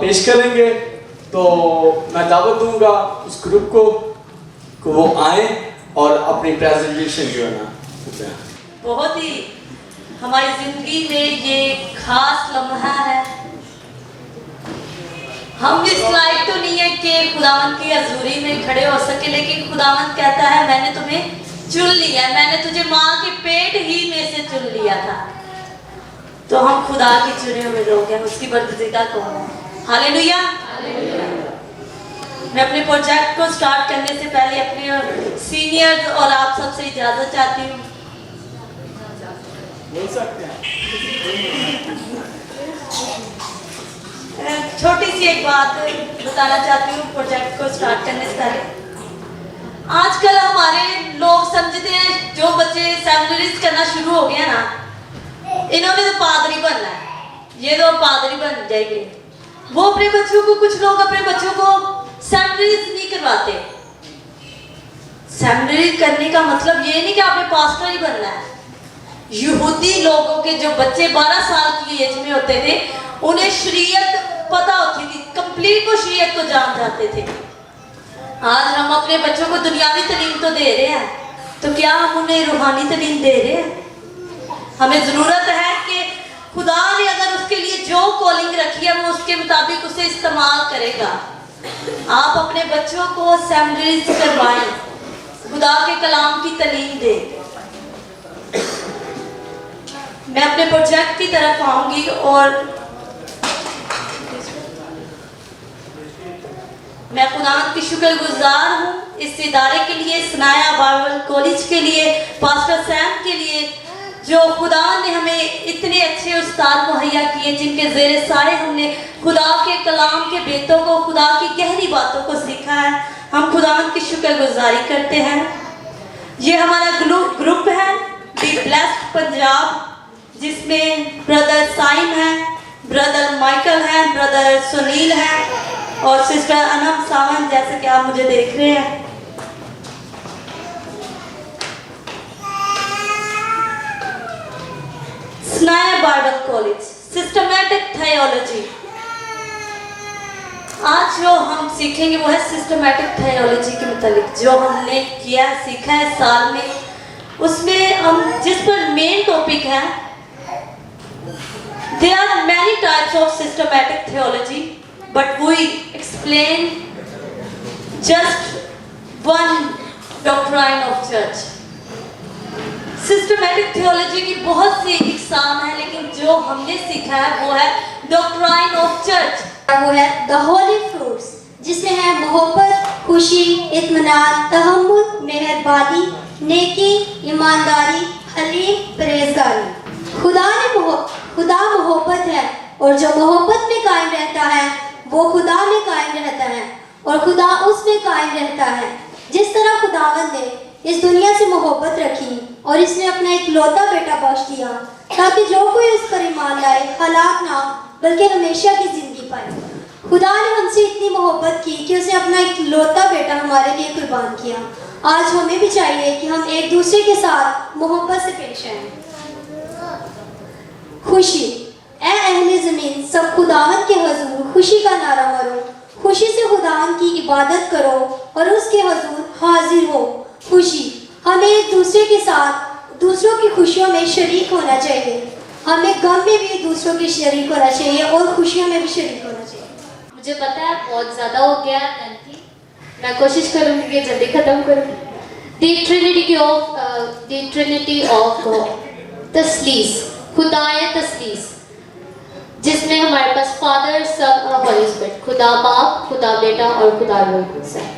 पेश करेंगे। तो मैं दावत दूंगा उस ग्रुप को वो आए और अपनी प्रेजेंटेशन जो है ना। बहुत ही हमारी जिंदगी में ये खास लम्हा है। हम इस लायक तो नहीं है कि खुदावंद की हजूरी में खड़े हो सके, लेकिन खुदावंद कहता है मैंने तुम्हें चुन लिया, मैंने तुझे माँ के पेट ही में से चुन लिया था। तो हम खुदा के चुने हुए लोग हैं, उसकी बर्दीदा कौन है। हालेलुया। मैं अपने प्रोजेक्ट को स्टार्ट करने से पहले अपने सीनियर्स और आप सबसे इजाजत चाहती हूँ। बोल सकते हैं। छोटी सी एक बात बताना चाहती हूँ प्रोजेक्ट को स्टार्ट करने से पहले। आजकल हमारे लोग समझते हैं जो बच्चे सेमिनरीज करना शुरू हो गया ना, इन्होंने तो पादरी बनना है, ये तो पादरी बन जाएंगे। वो अपने बच्चों को, कुछ लोग अपने बच्चों को सेमिनरीज नहीं करवाते। सेमिनरीज करने का मतलब ये नहीं कि आपने पास्टर ही बनना है। यहूदी लोगों के जो बच्चे 12 साल की एज में होते थे, उन्हें शरीयत पता होती थी, कंप्लीट वो शरीयत को जान जाते थे। आज हम अपने बच्चों को दुनियावी तालीम तो दे रहे हैं, तो क्या हम उन्हें रूहानी तालीम दे रहे हैं? हमें जरूरत है कि खुदा ने अगर उसके लिए जो कॉलिंग रखी है वो उसके मुताबिक उसे इस्तेमाल करेगा। आप अपने बच्चों को सेमिनरीज करवाएं, खुदा के कलाम की तालीम दें। मैं अपने प्रोजेक्ट की तरफ आऊंगी और मैं खुदा की शुक्रगुजार हूँ इस इदारे के लिए, सनाया बाइबल कॉलेज के लिए, पास्टर सैम के लिए, जो खुदा ने हमें इतने अच्छे उस्ताद मुहैया किए जिनके ज़ेरे साए हमने खुदा के कलाम के बेतों को, खुदा की गहरी बातों को सीखा है। हम खुदा की शुक्रगुजारी करते हैं। ये हमारा ग्रुप है बी ब्लेस्ड पंजाब, जिसमें ब्रदर साइम है, ब्रदर माइकल है, ब्रदर सुनील है और सिस्टर अनम सावंत, जैसे कि आप मुझे देख रहे हैं। Sanaya Bible college, systematic theology. आज जो हम सीखेंगे वो है सिस्टमैटिक थियोलॉजी के मुतालिक जो हमने किया सीखा है साल में। उसमें हम जिस पर मेन टॉपिक है, there are many types of systematic theology, but we explain just one doctrine of church. Systematic theology की बहुत सी इकसाम है, लेकिन जो हमने सीखा है वो है डॉक्ट्राइन ऑफ चर्च। वो है द होली फ्रूट्स, जिसमें है मोहब्बत, खुशी, इत्मीनान, तहम्मुल, मेहरबानी, नेकी, ईमानदारी, हलीम, परहेजगारी। खुदा मोहब्बत है और जो मोहब्बत में कायम रहता है वो खुदा में कायम रहता है और खुदा उसमें कायम रहता है। जिस तरह खुदावंद ने इस दुनिया से मोहब्बत रखी और इसने अपना एक लौता बेटा बख्श दिया ताकि जो कोई उस पर ईमान लाए हलाक ना बल्कि हमेशा की जिंदगी पाए। खुदा ने हमसे इतनी मोहब्बत की कि उसने अपना एक लौता बेटा हमारे लिए कुर्बान किया। आज हमें भी चाहिए कि हम एक दूसरे के साथ मोहब्बत से पेश आएं। खुशी, ऐ अहले ज़मीन सब खुदावंद के हजूर खुशी का नारा मारो, खुशी से खुदावंद की इबादत करो और उसके हजूर हाजिर हो। खुशी, हमें एक दूसरे के साथ दूसरों की खुशियों में शरीक होना चाहिए। हमें गम में भी दूसरों के शरीक होना चाहिए और खुशियों में भी शरीक होना चाहिए। मुझे पता है बहुत ज़्यादा हो गया है, मैं कोशिश करूँगी कि जल्दी ख़त्म करूँ। द ट्रिनिटी ऑफ तस्लीस, खुदाए तस्लीस, जिसमें हमारे पास फादर, सन और होली स्पिरिट, खुदा बाप, खुदा बेटा और खुदा रूह कुद्स है।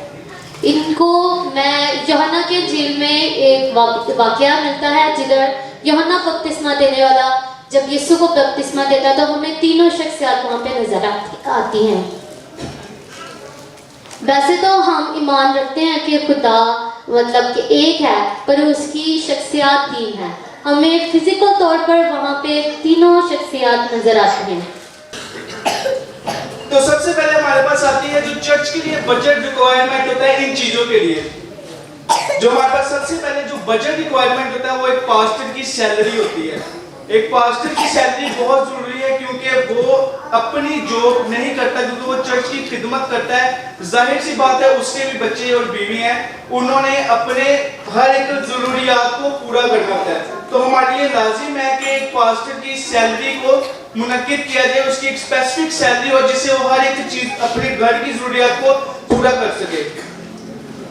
इनको मैं यूहन्ना के इंजील में एक वाकया मिलता है जिधर यूहन्ना बपतिस्मा देने वाला जब यीशु को बपतिस्मा देता तो हमें तीनों शख्सियत वहाँ पे नजर आती हैं। वैसे तो हम ईमान रखते हैं कि खुदा मतलब कि एक है, पर उसकी शख्सियत तीन है। हमें फिजिकल तौर पर वहाँ पे तीनों शख्सियत नजर आती हैं। तो सबसे पहले हमारे पास आती है जो चर्च के लिए बजट रिक्वायरमेंट होता है इन चीजों के लिए। जो हमारे पास सबसे पहले जो बजट रिक्वायरमेंट होता है वो एक पास्टर की सैलरी होती है। एक पास्टर की सैलरी बहुत जरूरी है, क्योंकि वो अपनी जॉब नहीं करता, क्योंकि वो चर्च की खिदमत करता है। जाहिर सी बात है उसके भी बच्चे और बीवी हैं, उन्होंने अपने हर एक जरूरियात को पूरा करना होता है। तो हमारे लिए लाजिम है कि एक पास्टर की सैलरी को मुनक्किद किया जाए, उसकी एक स्पेसिफिक सैलरी हो जिससे वो हर एक चीज अपने घर की जरूरियात को पूरा कर सके।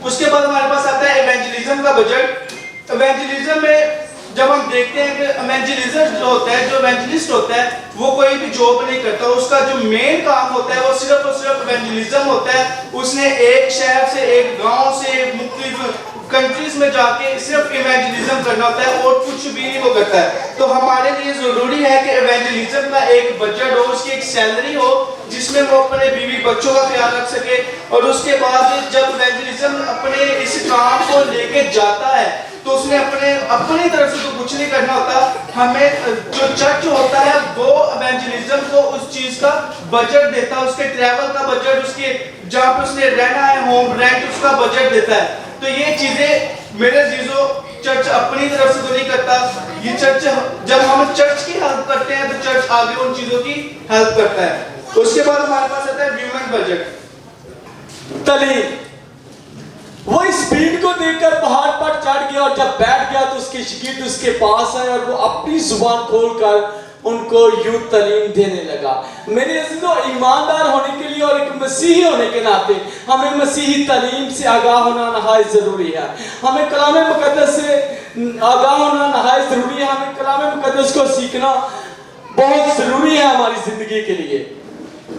उसके बाद हमारे पास आता है इवेंजलिज्म का बजट। इवेंजलिज्म में जब हम देखते हैं कि इवेंजलिस्ट जो होता है, जो इवेंजलिस्ट होता है, वो कोई भी जॉब नहीं करता, उसका जो मेन काम होता है वो सिर्फ और सिर्फ इवेंजलिज्म होता है। उसने एक शहर से, एक गांव से, मुख्तलिफ कंट्रीज में जाके सिर्फ इवेंजलिज्म करना होता है और कुछ भी नहीं वो करता है। तो हमारे लिए जरूरी है कि इवेंजलिज्म का एक बजट हो, उसकी एक सैलरी हो जिसमें वो अपने बीवी बच्चों का ख्याल रख सके। और उसके बाद जब इवेंजलिज्म अपने इस काम को लेके जाता है तो उसने अपनी तरफ से तो कुछ नहीं करना होता, हमें जो चर्च होता है वो इवेंजलिज्म को उस चीज का बजट देता है, उसके ट्रैवल का बजट, उसके जहाँ पे उसने रहना है, होम रेंट, उसका बजट देता है। तो ये चीजें मेरे अजीजों चर्च अपनी तरफ से तो नहीं करता, ये चर्च, जब हम चर्च की हेल्प करते हैं तो चर्च आगे उन चीजों की हेल्प करता है। उसके बाद हमारे पास आता है ह्यूमन बजट। तलीम, वो इस भीड़ को देखकर पहाड़ पर चढ़ गया और जब बैठ गया तो उसके शागिर्द उसके पास आए और वो अपनी जुबान खोलकर उनको यूं तालीम देने लगा। मेरे अज़ीज़ों, ईमानदार होने के लिए और एक मसीही होने के नाते हमें मसीही तालीम से आगाह होना नहायत ज़रूरी है। हमें कलाम मुक़द्दस से आगाह होना नहायत ज़रूरी है। हमें कलाम मुक़द्दस को सीखना बहुत ज़रूरी है हमारी ज़िंदगी के लिए।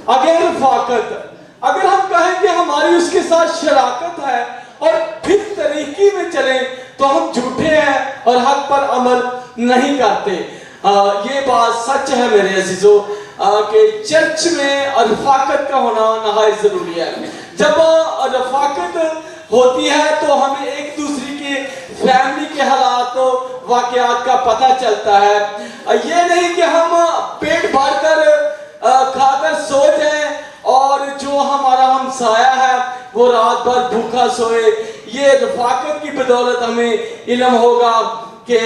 अगर रफ़ाकत, अगर हम कहें कि हमारी उसके साथ शराकत है और फिर तरीके में चलें तो हम झूठे हैं और हक पर अमल नहीं करते। ये बात सच है मेरे अजीजों कि चर्च में रफ़ाकत का होना नहायत ज़रूरी है। जब रफ़ाकत होती है तो हमें एक दूसरे के फैमिली के हालात वाक़यात का पता चलता है। ये नहीं कि हम पेट भर कर खाकर सो जाएं और जो हमारा हमसाया है वो रात भर भूखा सोए। ये रफ़ाकत की बदौलत हमें इल्म होगा कि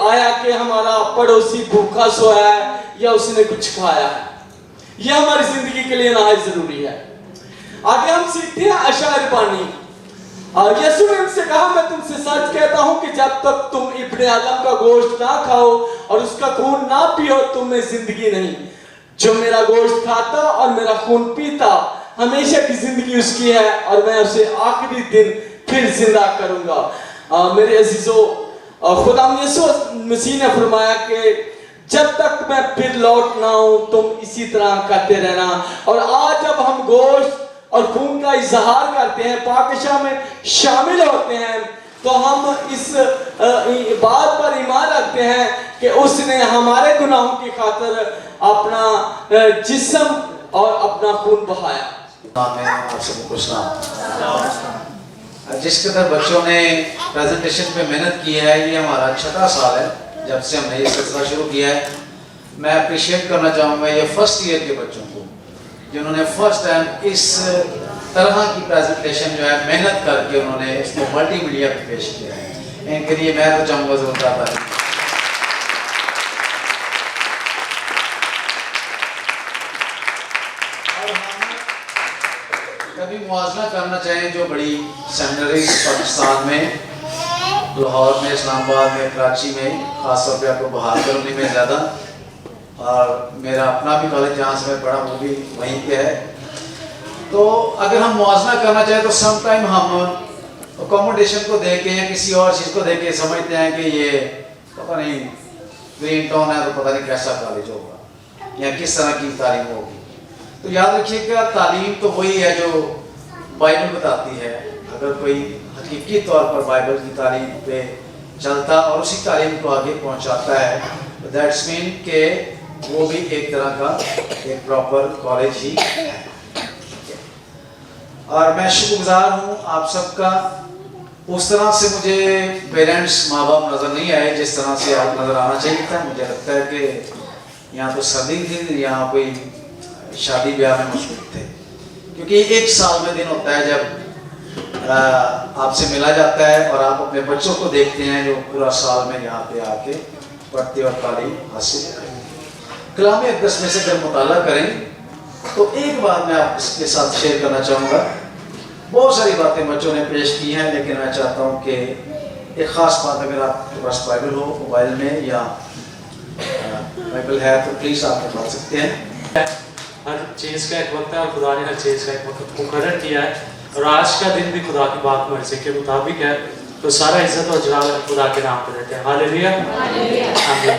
आया कि हमारा पड़ोसी भूखा सोया है या उसने कुछ खाया है। यह हमारी जिंदगी के लिए नहायत जरूरी है। आगे हम सीखते हैं अशायर बानी। यीशु ने उनसे कहा, मैं तुमसे सच कहता हूं कि जब तक तुम इब्ने आदम का गोश्त ना खाओ और उसका खून ना पियो तुम में जिंदगी नहीं। जो मेरा गोश्त खाता और मेरा खून पीता हमेशा की जिंदगी उसकी है और मैं उसे आखिरी दिन फिर जिंदा करूंगा। मेरे अजीजों, खुदा यीशु मसीह ने फरमाया कि जब तक मैं फिर लौट ना आऊं तुम इसी तरह करते रहना। और आज जब हम गोश्त और खून का इजहार करते हैं, पाकशाह में शामिल होते हैं, तो हम इस बात पर ईमान रखते हैं कि उसने हमारे गुनाहों की खातिर अपना जिस्म और अपना खून बहाया। आप सबको जिस कदर बच्चों ने प्रेजेंटेशन पे मेहनत की है, ये हमारा छठा साल है जब से हमने ये सिलसिला शुरू किया है। मैं अप्रिशिएट करना चाहूँगा ये फर्स्ट ईयर के बच्चों को जिन्होंने फर्स्ट टाइम इस तरह की प्रेजेंटेशन जो है मेहनत करके उन्होंने इसको मल्टीमीडिया पे पेश किया है। इनके लिए मैं तो चाहूँगा ज़रूर आता है। कभी मुआवजा करना चाहें जो बड़ी सेमिनरीज पाकिस्तान में, लाहौर में, इस्लामाबाद में, कराची में, खासतौर पे आपको बहादुर में ज़्यादा, और मेरा अपना भी कॉलेज जहाँ से मैं पढ़ा वो भी वहीं पे है। तो अगर हम मुआवजा करना चाहें तो समटाइम हम अकोमोडेशन को देख के या किसी और चीज़ को देख के समझते हैं कि ये पता नहीं ग्रीन टाउन है तो पता नहीं कैसा कॉलेज होगा या किस तरह की तालीम होगी। तो याद रखिएगा तालीम तो वही है जो बाइबल बताती है। अगर कोई हकीकी तौर पर बाइबल की तालीम पे चलता और उसी तालीम को आगे पहुंचाता है तो दैट्स मीन के वो भी एक तरह का एक प्रॉपर कॉलेज ही है। और मैं शुक्रगुजार हूँ आप सबका। उस तरह से मुझे पेरेंट्स माँ बाप नज़र नहीं आए जिस तरह से आप नज़र आना चाहिए था। मुझे लगता है कि यहाँ तो सर्दी थी, यहाँ कोई शादी ब्याह में मशगूल थे, क्योंकि एक साल में दिन होता है जब आपसे मिला जाता है और आप अपने बच्चों को देखते हैं जो पूरा साल में यहाँ पे आके बढ़ती और तालीम हासिल करें। कलाम अक़दस में से जब मुताला करें तो एक बात मैं आपके साथ शेयर करना चाहूँगा। बहुत सारी बातें बच्चों ने पेश की हैं, लेकिन मैं चाहता हूँ कि एक ख़ास बात, अगर आपके पास बाइबल हो मोबाइल में या बाइबल है तो प्लीज़ आप पढ़ सकते हैं। हर चीज़ का एक वक्त है और खुदा ने हर चीज़ का एक वक्त मुकर्रर किया है, और आज का दिन भी खुदा की बात मर्जी के मुताबिक है, तो सारा इज्जत और जलाल खुदा के नाम पर देते हैं। हालेलुया, आमीन।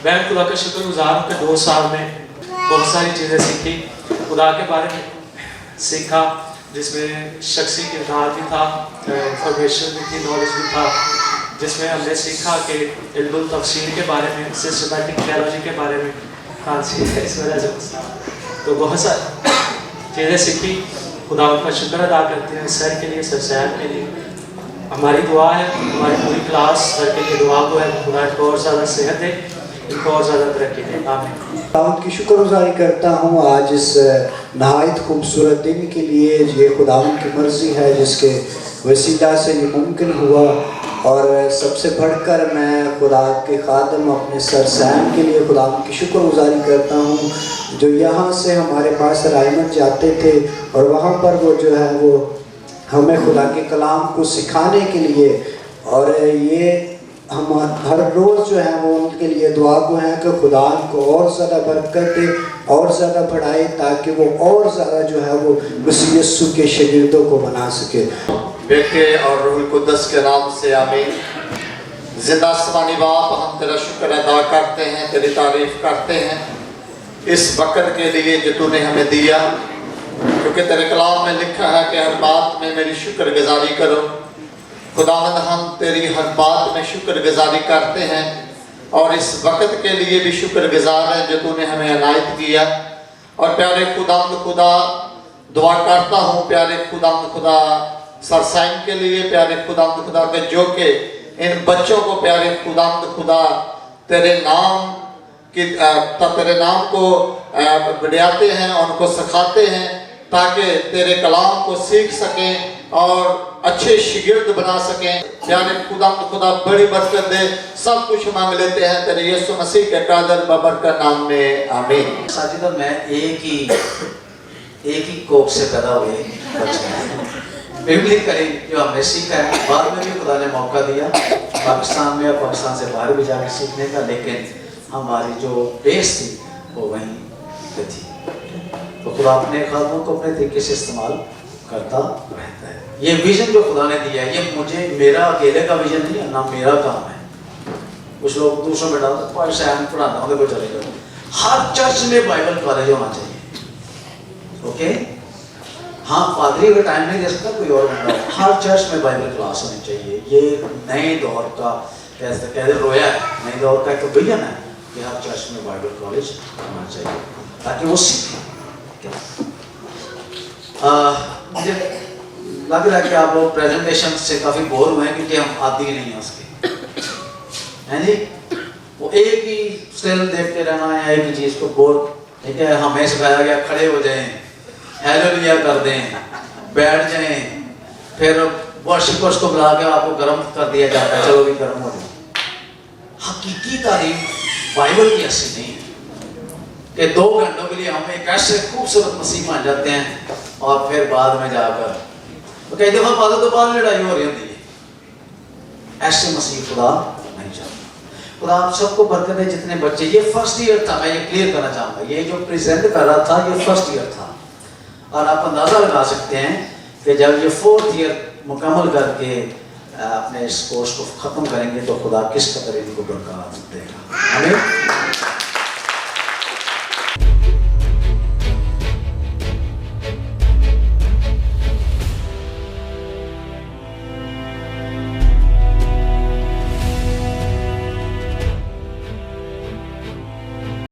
मैं खुदा का शुक्रगुजार हूँ कि 2 साल में बहुत सारी चीज़ें सीखी, खुदा के बारे में सीखा, जिसमें शख्सी किरदार भी था, इंफॉर्मेशन भी थी, नॉलेज भी था, जिसमें हमने सीखा कि इल्मुल तफसीर के बारे में, सिस्टमैटिक थियोलॉजी के बारे में खांसी है इस वजह से, तो बहुत सारी चीज़ें सीखी। खुदा का शुक्र अदा करते हैं सर के लिए, सर साहब के लिए। हमारी दुआ है, हमारी पूरी क्लास सर के लिए दुआ को है, खुदा इनको और ज़्यादा सेहत दे, इनको और ज़्यादा तरक्की दे। आमीन। खुदावंद की शुक्रगुजारी करता हूँ आज इस नहायत खूबसूरत दिन के लिए। ये खुदावंद की मर्ज़ी है जिसके वसीला से ये मुमकिन हुआ, और सबसे बढ़कर मैं खुदा के खादम अपने सर सैम के लिए खुदावंद की शुक्रगुजारी करता हूँ, जो यहाँ से हमारे पास रायमत जाते थे और वहाँ पर वो जो है वो हमें खुदा के कलाम को सिखाने के लिए, और ये हम हर रोज़ जो है वो उनके लिए दुआ को हैं कि खुदा उनको और ज़्यादा बरकत दे, और ज़्यादा बढ़ाए, ताकि वो और ज़्यादा जो है वो मसीह यीशु के शागिर्दों को बना सके। बेटे और रूह कुद्दस के नाम से आमीन। ज़िंदा आसमानी बाप, हम तेरा शुक्र अदा करते हैं, तेरी तारीफ़ करते हैं इस वक़्त के लिए जो तूने हमें दिया, क्योंकि तेरे कलाम में लिखा है कि हर बात में मेरी शुक्रगुजारी करो। खुदावंद, हम तेरी हर बात में शुक्रगुजारी करते हैं, और इस वक़्त के लिए भी शुक्रगुजार हैं जो तूने हमें इनायत किया। और प्यारे खुदा दुआ करता हूँ प्यारे खुदा सर साइम के लिए, प्यारे खुदा के जो के इन बच्चों को प्यारे खुदा तेरे नाम को बढ़ाते हैं, उनको सिखाते हैं, ताकि तेरे कलाम को सीख सकें और अच्छे शागिर्द बना सकें। प्यारे खुदा बड़ी बरकत दे। सब कुछ मांग लेते हैं तेरे यीशु मसीह के कादर बबरकत नाम में, आमीन। साजिदा, मैं एक ही कोख से पैदा हुए बच्चे बिब्लिकली जो हमने सीखा है, बाद में भी खुदा ने मौका दिया पाकिस्तान में, पाकिस्तान से बाहर भी जाकर सीखने का, लेकिन हमारी जो बेस थी वो वहीं पे थी। तो खुदा अपने खादमों को अपने तरीके से इस्तेमाल करता रहता है। ये विजन जो खुदा ने दिया है, ये मेरा अकेले का विजन नहीं है, ना मेरा काम है। कुछ लोग दूसरों में डालते पढ़ाना होगा, कोई चले जाओ। हर चर्च में बाइबल कॉलेज होना चाहिए, ओके। हाँ, पादरी का टाइम नहीं दे सकता, कोई और बंदा, हर चर्च में बाइबल क्लास होनी चाहिए। ये नए दौर का कहते रोया है, नए दौर का एक विजन है कि हर चर्च में बाइबल कॉलेज होना चाहिए, ताकि वो सीखें। मुझे लग रहा है कि आप लोग प्रेजेंटेशन से काफ़ी बोर हुए हैं, क्योंकि हम आदि नहीं हैं उसके, है जी। वो एक ही स्टाइल देखते रहना है, एक ही चीज़ को बोर, ठीक है। हमें सिखाया गया खड़े हो जाएं, हालेलुया कर दें, बैठ जाएं, फिर वर्शिपर्स को बुला के आपको गर्म कर दिया जाता है, चलो भी गर्म हो जाए। हकीकी तारीफ बाइबल की ऐसी नहीं है कि 2 घंटों के लिए हम एक ऐसे खूबसूरत मसीह मान जाते हैं और फिर बाद में जाकर तो कई दफा बाद तो बाद लड़ाई हो रही होती है। ऐसे मसीह खुदा नहीं चाहता। खुदा आप सबको बरकत दे। जितने बच्चे, ये फर्स्ट ईयर था, मैं ये क्लियर करना चाहूँगा, ये जो प्रेजेंट कर रहा था ये फर्स्ट ईयर था, और आप अंदाज़ा लगा सकते हैं कि जब ये 4th ईयर मुकम्मल करके अपने इस कोर्स को ख़त्म करेंगे तो खुदा किस कदर इनको बरकत देगा। हमें